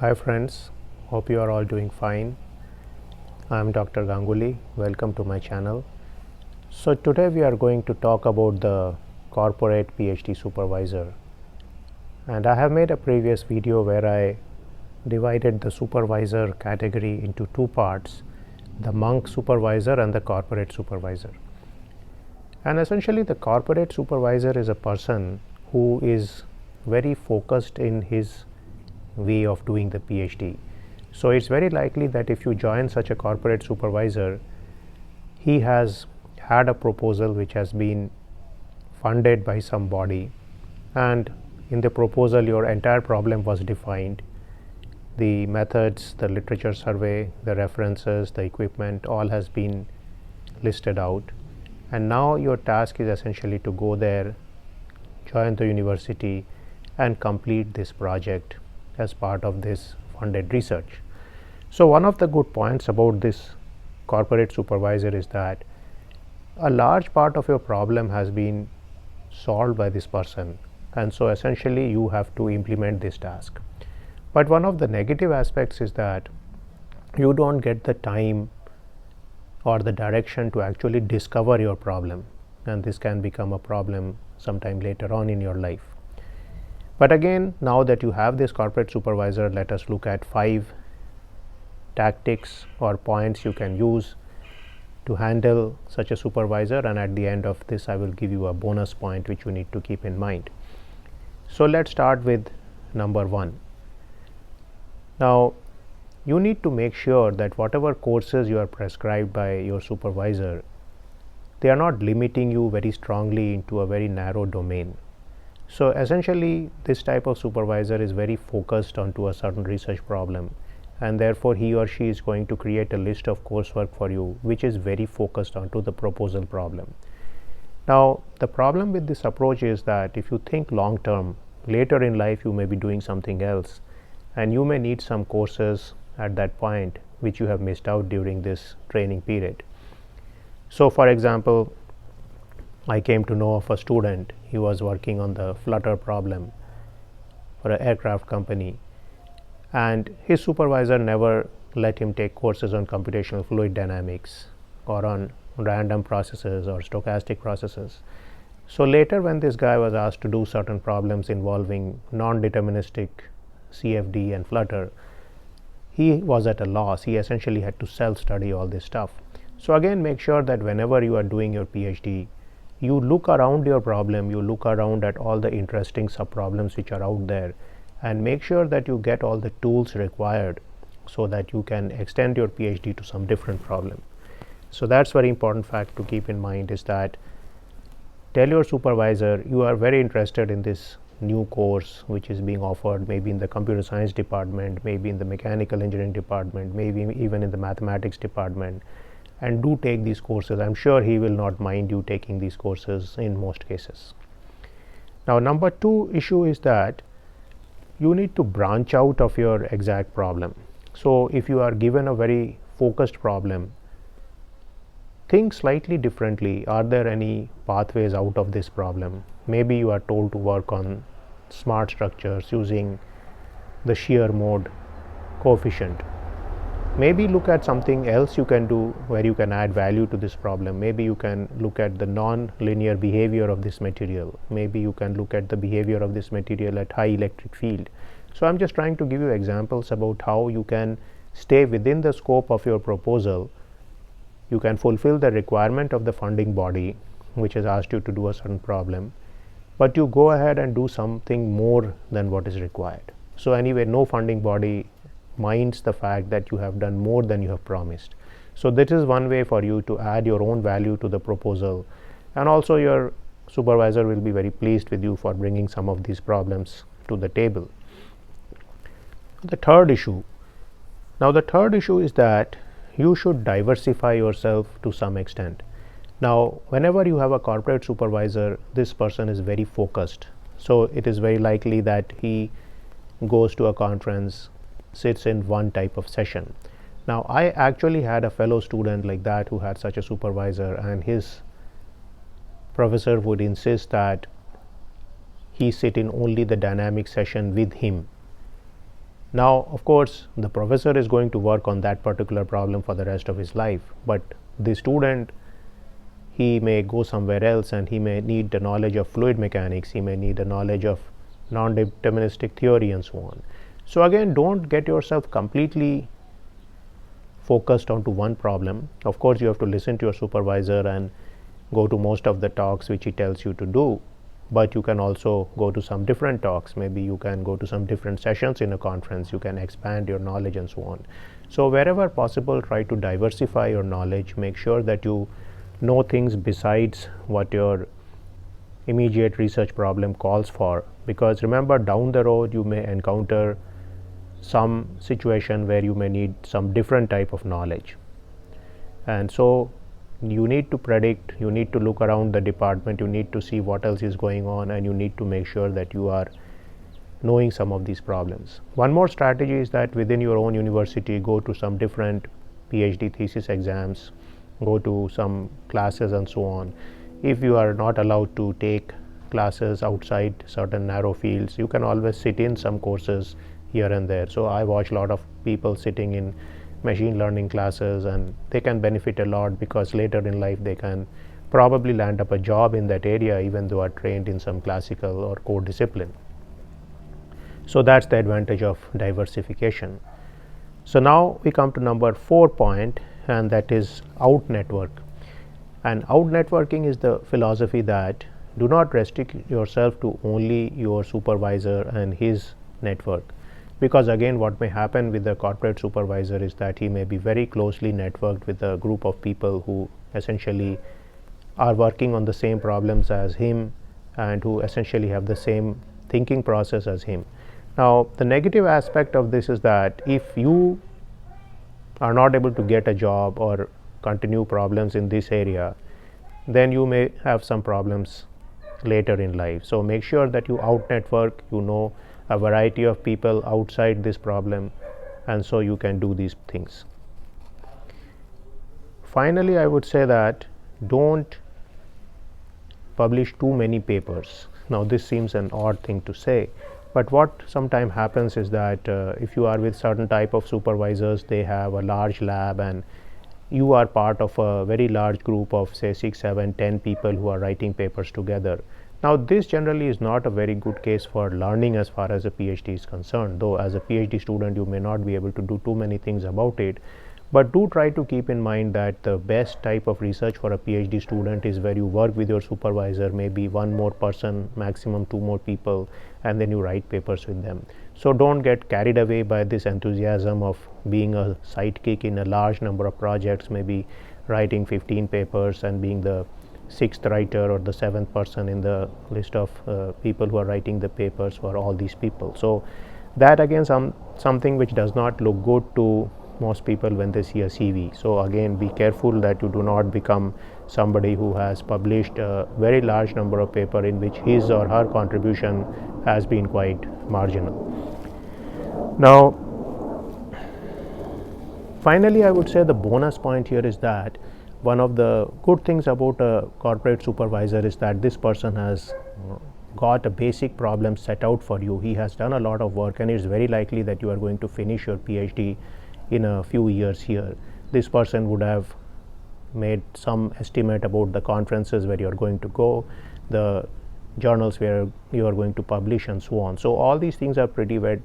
Hi friends, hope you are all doing fine. I am Dr. Ganguly. Welcome to my channel. So today we are going to talk about the corporate PhD supervisor. And I have made a previous video where I divided the supervisor category into two parts, the monk supervisor and the corporate supervisor. And essentially the corporate supervisor is a person who is very focused in his way of doing the PhD. So it's very likely that if you join such a corporate supervisor, he has had a proposal which has been funded by somebody, and in the proposal your entire problem was defined. The methods, the literature survey, the references, the equipment, all has been listed out, and now your task is essentially to go there, join the university and complete this project as part of this funded research. So one of the good points about this corporate supervisor is that a large part of your problem has been solved by this person, and so essentially you have to implement this task. But one of the negative aspects is that you don't get the time or the direction to actually discover your problem, and this can become a problem sometime later on in your life. But again, now that you have this corporate supervisor, let us look at 5 tactics or points you can use to handle such a supervisor, and at the end of this I will give you a bonus point which you need to keep in mind. So let's start with number 1. Now you need to make sure that whatever courses you are prescribed by your supervisor, they are not limiting you very strongly into a very narrow domain. So essentially this type of supervisor is very focused onto a certain research problem, and therefore he or she is going to create a list of coursework for you which is very focused onto the proposal problem. Now the problem with this approach is that if you think long term, later in life you may be doing something else and you may need some courses at that point which you have missed out during this training period. So for example, I came to know of a student. He was working on the flutter problem for an aircraft company, and his supervisor never let him take courses on computational fluid dynamics or on random processes or stochastic processes. So later when this guy was asked to do certain problems involving non-deterministic CFD and flutter, he was at a loss. He essentially had to self-study all this stuff. So again, make sure that whenever you are doing your PhD, you look around your problem, you look around at all the interesting subproblems which are out there, and make sure that you get all the tools required so that you can extend your PhD to some different problem. So that's very important fact to keep in mind, is that tell your supervisor you are very interested in this new course which is being offered, maybe in the computer science department, maybe in the mechanical engineering department, maybe even in the mathematics department, and do take these courses. I'm sure he will not mind you taking these courses in most cases. Now number 2 issue is that you need to branch out of your exact problem. So if you are given a very focused problem, think slightly differently. Are there any pathways out of this problem? Maybe you are told to work on smart structures using the shear mode coefficient. Maybe look at something else you can do where you can add value to this problem. Maybe you can look at the non-linear behavior of this material. Maybe you can look at the behavior of this material at high electric field. So I'm just trying to give you examples about how you can stay within the scope of your proposal. You can fulfill the requirement of the funding body which has asked you to do a certain problem, but you go ahead and do something more than what is required. So anyway, no funding body minds the fact that you have done more than you have promised. So this is one way for you to add your own value to the proposal, and also your supervisor will be very pleased with you for bringing some of these problems to the table. The third issue. Now the third issue is that you should diversify yourself to some extent. Now whenever you have a corporate supervisor, this person is very focused. So it is very likely that he goes to a conference, sits in one type of session. Now I actually had a fellow student like that who had such a supervisor, and his professor would insist that he sit in only the dynamic session with him. Now, of course, the professor is going to work on that particular problem for the rest of his life, but the student, he may go somewhere else and he may need the knowledge of fluid mechanics, he may need the knowledge of non-deterministic theory and so on. So again, don't get yourself completely focused onto one problem. Of course, you have to listen to your supervisor and go to most of the talks which he tells you to do, but you can also go to some different talks. Maybe you can go to some different sessions in a conference, you can expand your knowledge and so on. So wherever possible, try to diversify your knowledge, make sure that you know things besides what your immediate research problem calls for, because remember, down the road you may encounter some situation where you may need some different type of knowledge, and so you need to predict, you need to look around the department, you need to see what else is going on, and you need to make sure that you are knowing some of these problems. One more strategy is that within your own university, go to some different PhD thesis exams, go to some classes and so on. If you are not allowed to take classes outside certain narrow fields, you can always sit in some courses here and there. So I watch a lot of people sitting in machine learning classes, and they can benefit a lot because later in life they can probably land up a job in that area even though are trained in some classical or core discipline. So that's the advantage of diversification. So now we come to number 4 point, and that is out network. And out networking is the philosophy that do not restrict yourself to only your supervisor and his network, because again, what may happen with the corporate supervisor is that he may be very closely networked with a group of people who essentially are working on the same problems as him and who essentially have the same thinking process as him. Now, the negative aspect of this is that if you are not able to get a job or continue problems in this area, then you may have some problems later in life. So make sure that you out network, you know a variety of people outside this problem, and so you can do these things. Finally, I would say that don't publish too many papers. Now this seems an odd thing to say, but what sometimes happens is that if you are with certain type of supervisors, they have a large lab and you are part of a very large group of say 6, 7, 10 people who are writing papers together. Now this generally is not a very good case for learning as far as a PhD is concerned, though as a PhD student you may not be able to do too many things about it. But do try to keep in mind that the best type of research for a PhD student is where you work with your supervisor, maybe one more person, maximum 2 more people, and then you write papers with them. So don't get carried away by this enthusiasm of being a sidekick in a large number of projects, maybe writing 15 papers and being the 6th writer or the 7th person in the list of people who are writing the papers for all these people. So that again something which does not look good to most people when they see a CV. So again, be careful that you do not become somebody who has published a very large number of papers in which his or her contribution has been quite marginal. Now finally, I would say the bonus point here is that one of the good things about a corporate supervisor is that this person has got a basic problem set out for you. He has done a lot of work, and it's very likely that you are going to finish your PhD in a few years here. This person would have made some estimate about the conferences where you are going to go, the journals where you are going to publish, and so on. So all these things are pretty well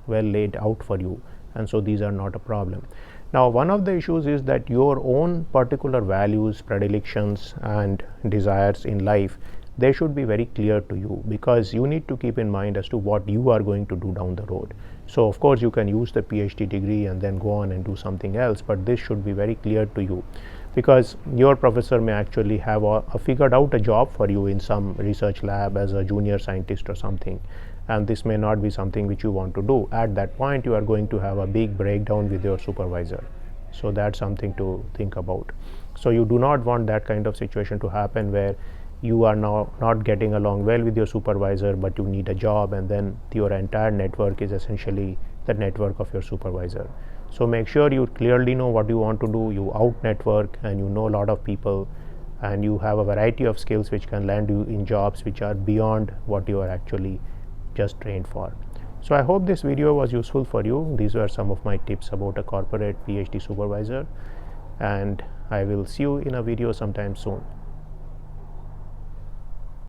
laid out for you, and so these are not a problem. Now one of the issues is that your own particular values, predilections and desires in life, they should be very clear to you, because you need to keep in mind as to what you are going to do down the road. So of course you can use the PhD degree and then go on and do something else, but this should be very clear to you, because your professor may actually have figured out a job for you in some research lab as a junior scientist or something, and this may not be something which you want to do. At that point you are going to have a big breakdown with your supervisor. So that's something to think about. So you do not want that kind of situation to happen where you are now not getting along well with your supervisor, but you need a job, and then your entire network is essentially the network of your supervisor. So make sure you clearly know what you want to do, you out network, and you know a lot of people, and you have a variety of skills which can land you in jobs which are beyond what you are actually just trained for. So I hope this video was useful for you. These were some of my tips about a corporate PhD supervisor, and I will see you in a video sometime soon.